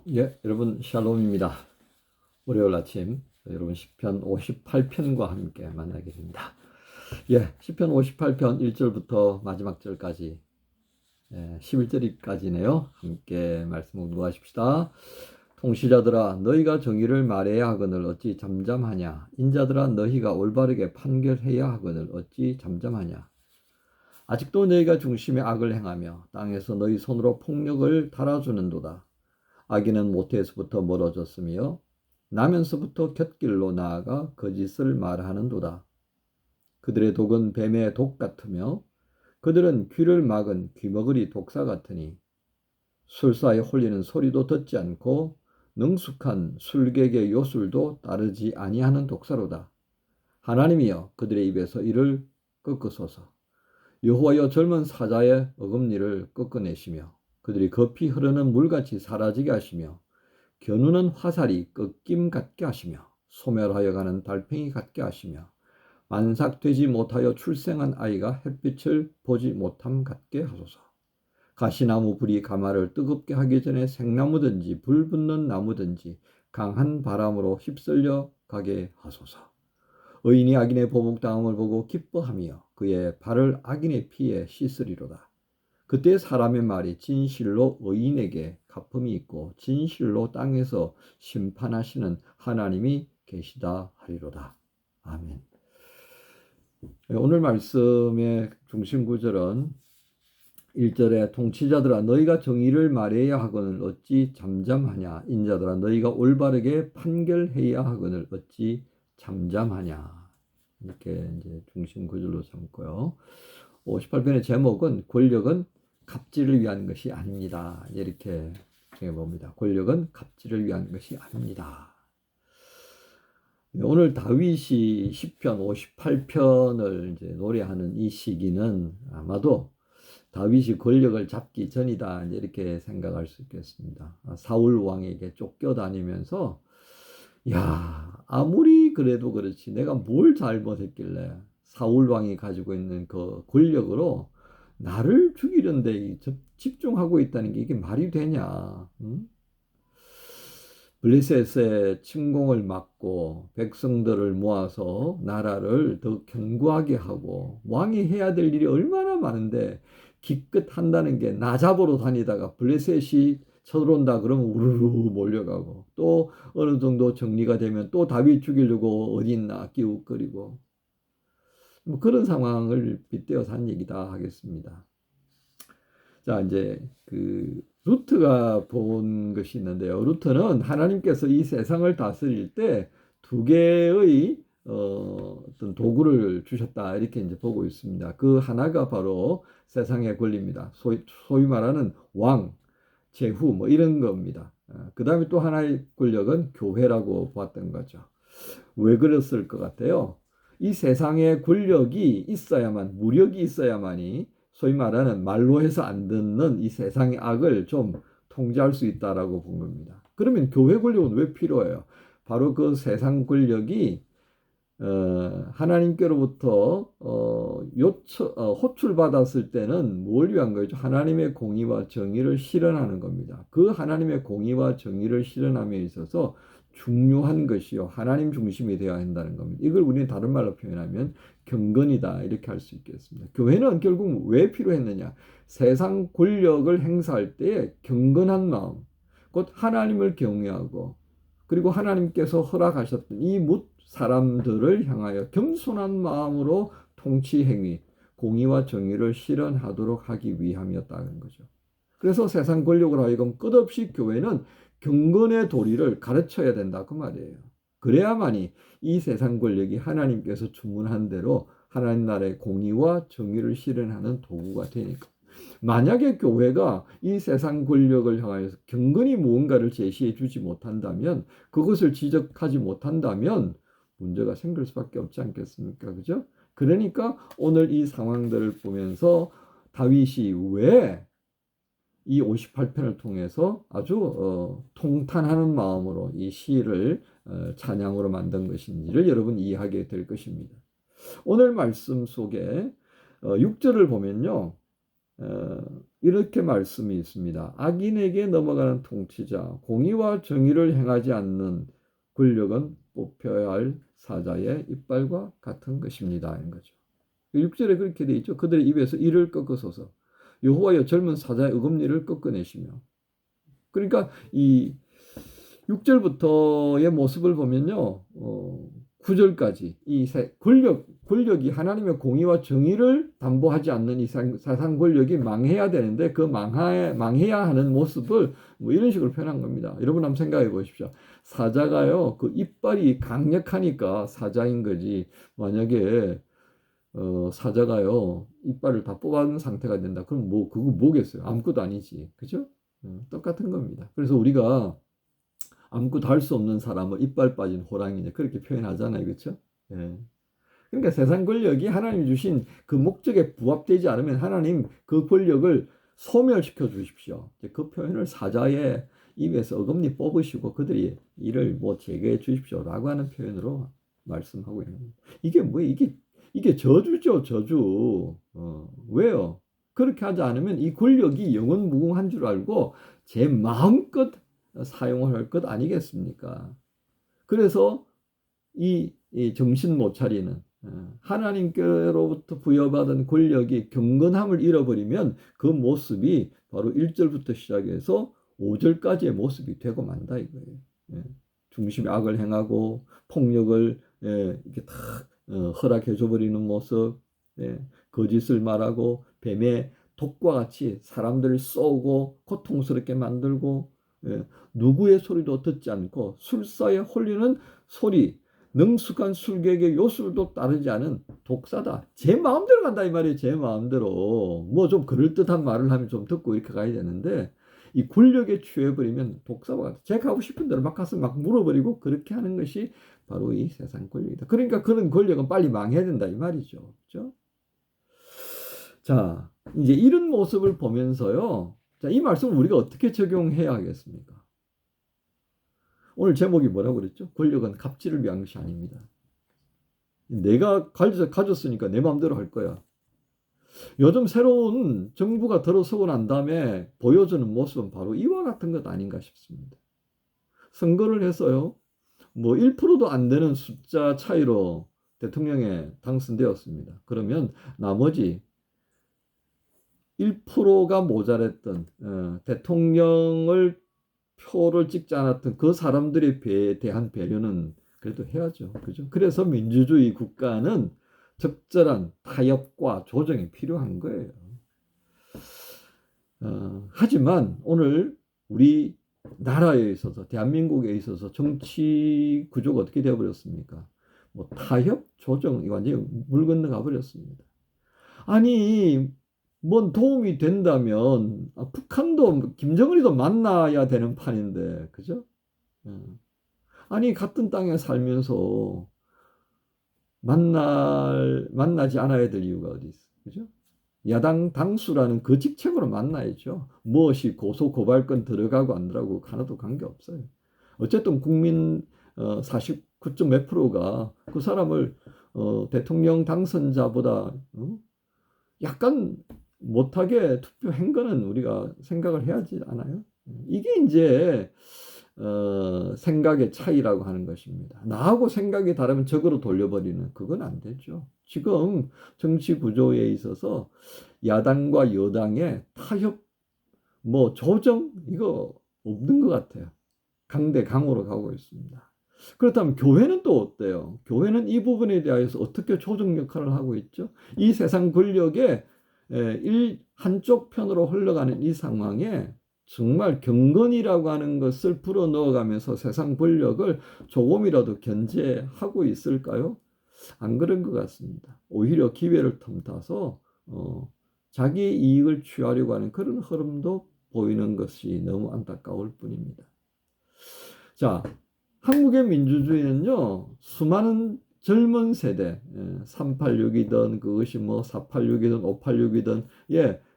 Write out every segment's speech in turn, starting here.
예, 여러분 샬롬입니다. 월요일 아침 여러분 시편 58편과 함께 만나게 됩니다. 예, 시편 58편 1절부터 마지막 절까지 11절까지네요. 함께 말씀 공부하십시다. 통치자들아 너희가 정의를 말해야 하거늘 어찌 잠잠하냐. 인자들아 너희가 올바르게 판결해야 하거늘 어찌 잠잠하냐. 아직도 너희가 중심에 악을 행하며 땅에서 너희 손으로 폭력을 달아주는도다. 악인은 모태에서부터 멀어졌으며 나면서부터 곁길로 나아가 거짓을 말하는도다. 그들의 독은 뱀의 독 같으며 그들은 귀를 막은 귀머거리 독사 같으니 술사에 홀리는 소리도 듣지 않고 능숙한 술객의 요술도 따르지 아니하는 독사로다. 하나님이여 그들의 입에서 이를 꺾으소서. 여호와여 젊은 사자의 어금니를 꺾어내시며 그들이 급히 흐르는 물같이 사라지게 하시며 겨누는 화살이 꺾임 같게 하시며 소멸하여 가는 달팽이 같게 하시며 만삭되지 못하여 출생한 아이가 햇빛을 보지 못함 같게 하소서. 가시나무 불이 가마를 뜨겁게 하기 전에 생나무든지 불 붙는 나무든지 강한 바람으로 휩쓸려 가게 하소서. 의인이 악인의 보복당함을 보고 기뻐하며 그의 발을 악인의 피에 씻으리로다. 그때 사람의 말이 진실로 의인에게 갚음이 있고 진실로 땅에서 심판하시는 하나님이 계시다 하리로다. 아멘. 오늘 말씀의 중심 구절은 1절에 통치자들아 너희가 정의를 말해야 하거늘 어찌 잠잠하냐. 인자들아 너희가 올바르게 판결해야 하거늘 어찌 잠잠하냐. 이렇게 이제 중심 구절로 삼고요. 58편의 제목은 권력은 갑질을 위한 것이 아닙니다. 이렇게 정해봅니다. 권력은 갑질을 위한 것이 아닙니다. 오늘 다윗이 시편 58편을 이제 노래하는 이 시기는 아마도 다윗이 권력을 잡기 전이다 이렇게 생각할 수 있겠습니다. 사울 왕에게 쫓겨다니면서 야 아무리 그래도 그렇지 내가 뭘 잘못했길래 사울 왕이 가지고 있는 그 권력으로 나를 죽이는 데 집중하고 있다는 게 이게 말이 되냐. 응? 블레셋의 침공을 막고 백성들을 모아서 나라를 더 견고하게 하고 왕이 해야 될 일이 얼마나 많은데 기껏 한다는 게 나 잡으러 다니다가 블레셋이 쳐들어온다 그러면 우르르 몰려가고 또 어느 정도 정리가 되면 또 다윗 죽이려고 어디 있나 끼웃거리고 뭐 그런 상황을 빗대어서 한 얘기다 하겠습니다. 자, 이제 그 루트가 본 것이 있는데요. 루트는 하나님께서 이 세상을 다스릴 때 두 개의 어떤 도구를 주셨다 이렇게 이제 보고 있습니다. 그 하나가 바로 세상의 권리입니다. 소위 말하는 왕, 제후 뭐 이런 겁니다. 그 다음에 또 하나의 권력은 교회라고 보았던 거죠. 왜 그랬을 것 같아요? 이 세상에 권력이 있어야만, 무력이 있어야만이 소위 말하는 말로 해서 안 듣는 이 세상의 악을 좀 통제할 수 있다라고 본 겁니다. 그러면 교회 권력은 왜 필요해요? 바로 그 세상 권력이 하나님께로부터 호출받았을 때는 뭘 위한 거죠? 하나님의 공의와 정의를 실현하는 겁니다. 그 하나님의 공의와 정의를 실현함에 있어서 중요한 것이요. 하나님 중심이 되어야 한다는 겁니다. 이걸 우리는 다른 말로 표현하면 경건이다 이렇게 할 수 있겠습니다. 교회는 결국 왜 필요했느냐? 세상 권력을 행사할 때 경건한 마음, 곧 하나님을 경외하고 그리고 하나님께서 허락하셨던 이 사람들을 향하여 겸손한 마음으로 통치 행위, 공의와 정의를 실현하도록 하기 위함이었다는 거죠. 그래서 세상 권력을 하여금 끝없이 교회는 경건의 도리를 가르쳐야 된다 그 말이에요. 그래야만이 이 세상 권력이 하나님께서 주문한 대로 하나님 나라의 공의와 정의를 실현하는 도구가 되니까. 만약에 교회가 이 세상 권력을 향하여서 경건히 무언가를 제시해 주지 못한다면 그것을 지적하지 못한다면 문제가 생길 수밖에 없지 않겠습니까? 그죠? 그러니까 오늘 이 상황들을 보면서 다윗이 왜 이 58편을 통해서 아주 통탄하는 마음으로 이 시를 찬양으로 만든 것인지를 여러분 이해하게 될 것입니다. 오늘 말씀 속에 6절을 보면요. 이렇게 말씀이 있습니다. 악인에게 넘어가는 통치자, 공의와 정의를 행하지 않는 권력은 뽑혀야 할 사자의 이빨과 같은 것입니다. 이런 거죠. 6절에 그렇게 돼 있죠. 그들의 입에서 이를 꺾으소서. 여호와여 젊은 사자의 어금니를 꺾어내시며. 그러니까 이 6절부터의 모습을 보면요. 9절까지 이 권력이 하나님의 공의와 정의를 담보하지 않는 이 세상 권력이 망해야 되는데 그 망해야 하는 모습을 뭐 이런 식으로 표현한 겁니다. 여러분 한번 생각해 보십시오. 사자가요. 그 이빨이 강력하니까 사자인 거지. 만약에 사자가요. 이빨을 다 뽑아놓은 상태가 된다. 그럼 뭐 그거 뭐겠어요? 아무것도 아니지. 그죠? 똑같은 겁니다. 그래서 우리가 아무것도 할 수 없는 사람을 이빨 빠진 호랑이냐 그렇게 표현하잖아요. 그렇죠? 예. 그러니까 세상 권력이 하나님 주신 그 목적에 부합되지 않으면 하나님 그 권력을 소멸시켜 주십시오. 그 표현을 사자의 입에서 어금니 뽑으시고 그들이 이를 뭐 제거해 주십시오라고 하는 표현으로 말씀하고 있는 겁니다. 이게 뭐 이게 저주죠, 저주. 왜요? 그렇게 하지 않으면 이 권력이 영원무궁한 줄 알고 제 마음껏 사용을 할 것 아니겠습니까? 그래서 이 정신 못 차리는 하나님께로부터 부여받은 권력이 경건함을 잃어버리면 그 모습이 바로 1절부터 시작해서 5절까지의 모습이 되고 만다 이거예요. 중심에 악을 행하고 폭력을 이렇게 다 허락해 줘버리는 모습, 거짓을 말하고 뱀의 독과 같이 사람들을 쏘고 고통스럽게 만들고 누구의 소리도 듣지 않고 술사에 홀리는 소리, 능숙한 술객의 요술도 따르지 않은 독사다. 제 마음대로 간다 이 말이에요. 제 마음대로. 뭐 좀 그럴듯한 말을 하면 좀 듣고 이렇게 가야 되는데 이 권력에 취해버리면 독사와 같아. 제가 가고 싶은 대로 막 가서 막 물어버리고 그렇게 하는 것이 바로 이 세상 권력이다. 그러니까 그런 권력은 빨리 망해야 된다 이 말이죠. 그렇죠? 자, 이제 이런 모습을 보면서요. 자, 이 말씀을 우리가 어떻게 적용해야 하겠습니까? 오늘 제목이 뭐라고 그랬죠? 권력은 갑질을 위한 것이 아닙니다. 내가 가졌으니까 내 마음대로 할 거야. 요즘 새로운 정부가 들어서고 난 다음에 보여주는 모습은 바로 이와 같은 것 아닌가 싶습니다. 선거를 해서요. 뭐 1%도 안 되는 숫자 차이로 대통령에 당선되었습니다. 그러면 나머지 1%가 모자랐던 대통령을 표를 찍지 않았던 그 사람들에 대한 배려는 그래도 해야죠. 그죠? 그래서 민주주의 국가는 적절한 타협과 조정이 필요한 거예요. 하지만 오늘 우리 나라에 있어서 대한민국에 있어서 정치 구조가 어떻게 되어버렸습니까? 뭐 타협, 조정 완전히 물 건너가 버렸습니다. 아니 뭔 도움이 된다면 북한도 김정은이도 만나야 되는 판인데 그죠? 아니 같은 땅에 살면서 만나지 않아야 될 이유가 어디 있어? 그죠? 야당 당수라는 그 직책으로 만나야죠. 무엇이 고소 고발건 들어가고 안 들어가고 하나도 관계없어요. 어쨌든 국민 49점 몇 프로가 그 사람을 대통령 당선자보다 약간 못하게 투표한 거는 우리가 생각을 해야 하지 않아요? 이게 이제 생각의 차이라고 하는 것입니다. 나하고 생각이 다르면 적으로 돌려버리는 그건 안 되죠. 지금 정치 구조에 있어서 야당과 여당의 타협, 뭐 조정 이거 없는 것 같아요. 강대강으로 가고 있습니다. 그렇다면 교회는 또 어때요? 교회는 이 부분에 대해서 어떻게 조정 역할을 하고 있죠? 이 세상 권력의 한쪽 편으로 흘러가는 이 상황에 정말 경건이라고 하는 것을 불어넣어가면서 세상 권력을 조금이라도 견제하고 있을까요? 안 그런 것 같습니다. 오히려 기회를 틈타서 자기 이익을 취하려고 하는 그런 흐름도 보이는 것이 너무 안타까울 뿐입니다. 자, 한국의 민주주의는요, 수많은 젊은 세대, 386이든 그것이 뭐 486이든 586이든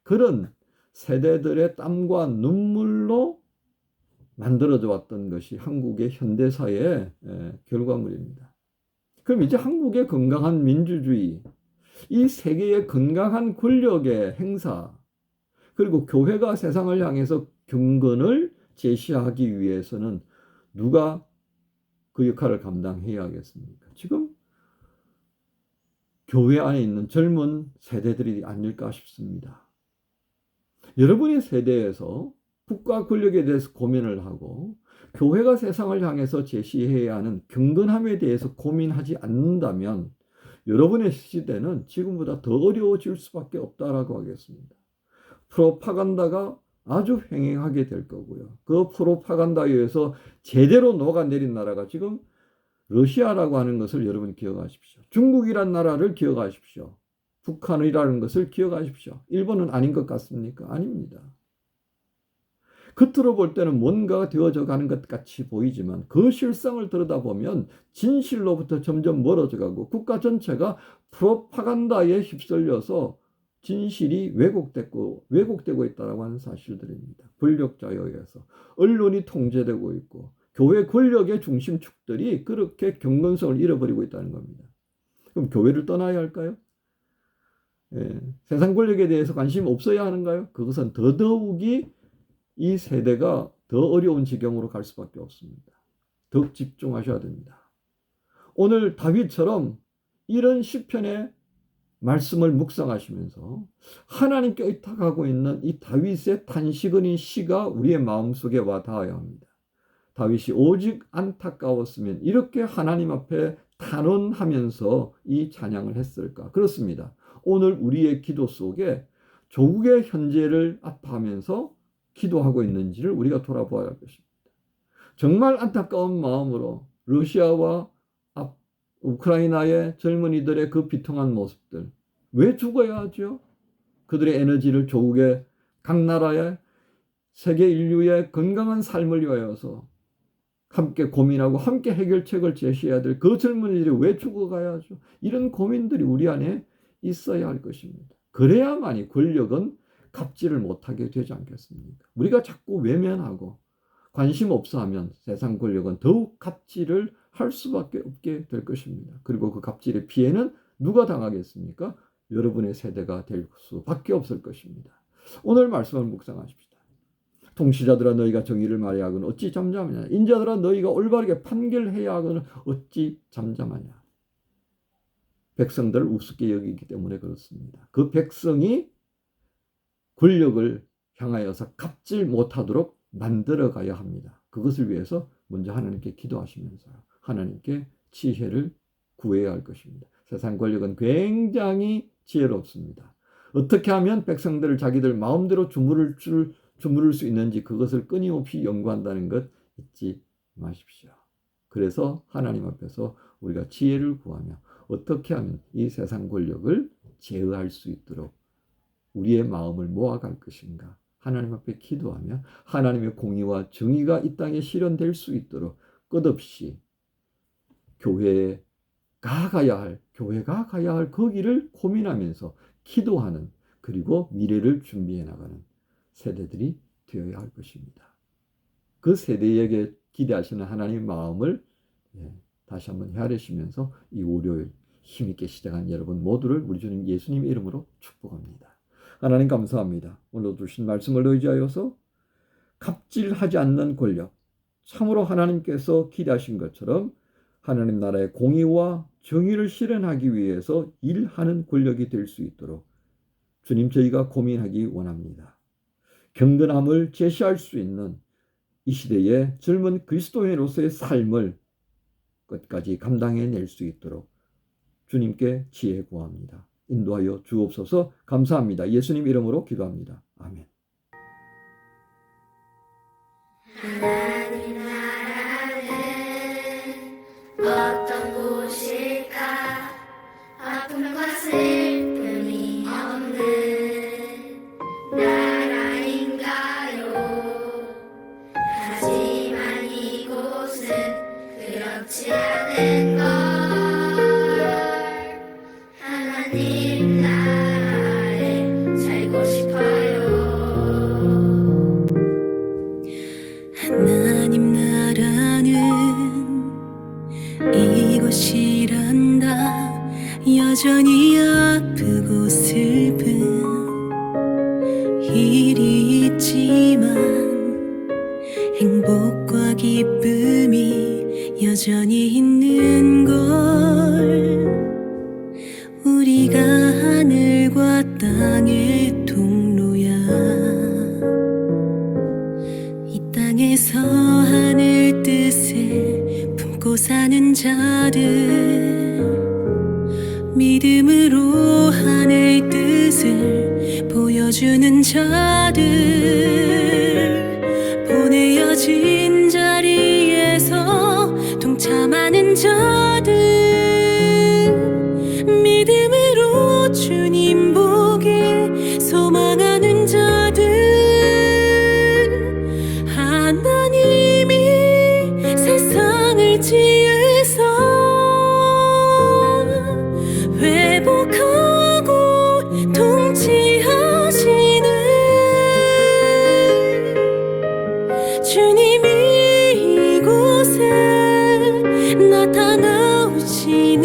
그런 세대들의 땀과 눈물로 만들어져 왔던 것이 한국의 현대사의 결과물입니다. 그럼 이제 한국의 건강한 민주주의, 이 세계의 건강한 권력의 행사, 그리고 교회가 세상을 향해서 경건을 제시하기 위해서는 누가 그 역할을 감당해야 하겠습니까? 지금 교회 안에 있는 젊은 세대들이 아닐까 싶습니다. 여러분의 세대에서 국가 권력에 대해서 고민을 하고 교회가 세상을 향해서 제시해야 하는 경건함에 대해서 고민하지 않는다면 여러분의 시대는 지금보다 더 어려워질 수밖에 없다라고 하겠습니다. 프로파간다가 아주 횡행하게 될 거고요. 그 프로파간다에 의해서 제대로 녹아내린 나라가 지금 러시아라고 하는 것을 여러분 기억하십시오. 중국이란 나라를 기억하십시오. 북한이라는 것을 기억하십시오. 일본은 아닌 것 같습니까? 아닙니다. 겉으로 볼 때는 뭔가가 되어져 가는 것 같이 보이지만 그 실상을 들여다보면 진실로부터 점점 멀어져 가고 국가 전체가 프로파간다에 휩쓸려서 진실이 왜곡되고 있다고 하는 사실들입니다. 권력자에 의해서 언론이 통제되고 있고 교회 권력의 중심축들이 그렇게 경건성을 잃어버리고 있다는 겁니다. 그럼 교회를 떠나야 할까요? 세상 권력에 대해서 관심 없어야 하는가요? 그것은 더더욱이 이 세대가 더 어려운 지경으로 갈 수밖에 없습니다. 더욱 집중하셔야 됩니다. 오늘 다윗처럼 이런 시편의 말씀을 묵상하시면서 하나님께 의탁하고 있는 이 다윗의 탄식은인 시가 우리의 마음속에 와 닿아야 합니다. 다윗이 오직 안타까웠으면 이렇게 하나님 앞에 탄원하면서 이 찬양을 했을까? 그렇습니다. 오늘 우리의 기도 속에 조국의 현재를 아파하면서 기도하고 있는지를 우리가 돌아보아야 할 것입니다. 정말 안타까운 마음으로 러시아와 우크라이나의 젊은이들의 그 비통한 모습들, 왜 죽어야 하죠? 그들의 에너지를 조국의 각 나라의 세계 인류의 건강한 삶을 위하여서 함께 고민하고 함께 해결책을 제시해야 될 그 젊은이들이 왜 죽어가야 하죠? 이런 고민들이 우리 안에 있어야 할 것입니다. 그래야만이 권력은 갑질을 못하게 되지 않겠습니까? 우리가 자꾸 외면하고 관심 없어하면 세상 권력은 더욱 갑질을 할 수밖에 없게 될 것입니다. 그리고 그 갑질의 피해는 누가 당하겠습니까? 여러분의 세대가 될 수밖에 없을 것입니다. 오늘 말씀을 묵상하십시다. 통치자들아 너희가 정의를 말해야 하거늘 어찌 잠잠하냐. 인자들아 너희가 올바르게 판결해야 하거늘 어찌 잠잠하냐. 백성들을 우습게 여기기 때문에 그렇습니다. 그 백성이 권력을 향하여서 갑질 못하도록 만들어가야 합니다. 그것을 위해서 먼저 하나님께 기도하시면서 하나님께 지혜를 구해야 할 것입니다. 세상 권력은 굉장히 지혜롭습니다. 어떻게 하면 백성들을 자기들 마음대로 주무를 수 있는지 그것을 끊임없이 연구한다는 것 잊지 마십시오. 그래서 하나님 앞에서 우리가 지혜를 구하며 어떻게 하면 이 세상 권력을 제어할 수 있도록 우리의 마음을 모아갈 것인가 하나님 앞에 기도하며 하나님의 공의와 정의가 이 땅에 실현될 수 있도록 끝없이 교회가 가야 할 거기를 고민하면서 기도하는 그리고 미래를 준비해 나가는 세대들이 되어야 할 것입니다. 그 세대에게 기대하시는 하나님의 마음을 다시 한번 헤아리시면서 이 월요일 힘있게 시작한 여러분 모두를 우리 주님 예수님 이름으로 축복합니다. 하나님 감사합니다. 오늘 주신 말씀을 의지하여서 갑질하지 않는 권력, 참으로 하나님께서 기대하신 것처럼 하나님 나라의 공의와 정의를 실현하기 위해서 일하는 권력이 될 수 있도록 주님 저희가 고민하기 원합니다. 경건함을 제시할 수 있는 이 시대의 젊은 그리스도인으로서의 삶을 끝까지 감당해낼 수 있도록 주님께 지혜 구합니다. 인도하여 주옵소서. 감사합니다. 예수님 이름으로 기도합니다. 아멘. 하나님 나라는 어떤 곳일까? 아픔과 슬픔이 없는 나라인가요? 하지만 이곳은 그렇지 않은 것. 하나님 나라에 살고 싶어요. 하나님 나라는 이곳이란다. 여전히 아프고 슬픈 이 기쁨이 여전히 있는 걸. 우리가 하늘과 땅의 통로야. 이 땅에서 하늘 뜻을 품고 사는 자들, 믿음으로 하늘 뜻을 보여주는 자들, 보내어진 자리에서 동참하는 자들, 믿음으로 주님 보길 소망하는 자들, 하나님이 세상을 지으사 회복하고 통치하시는 주님이 이곳에 나타나시는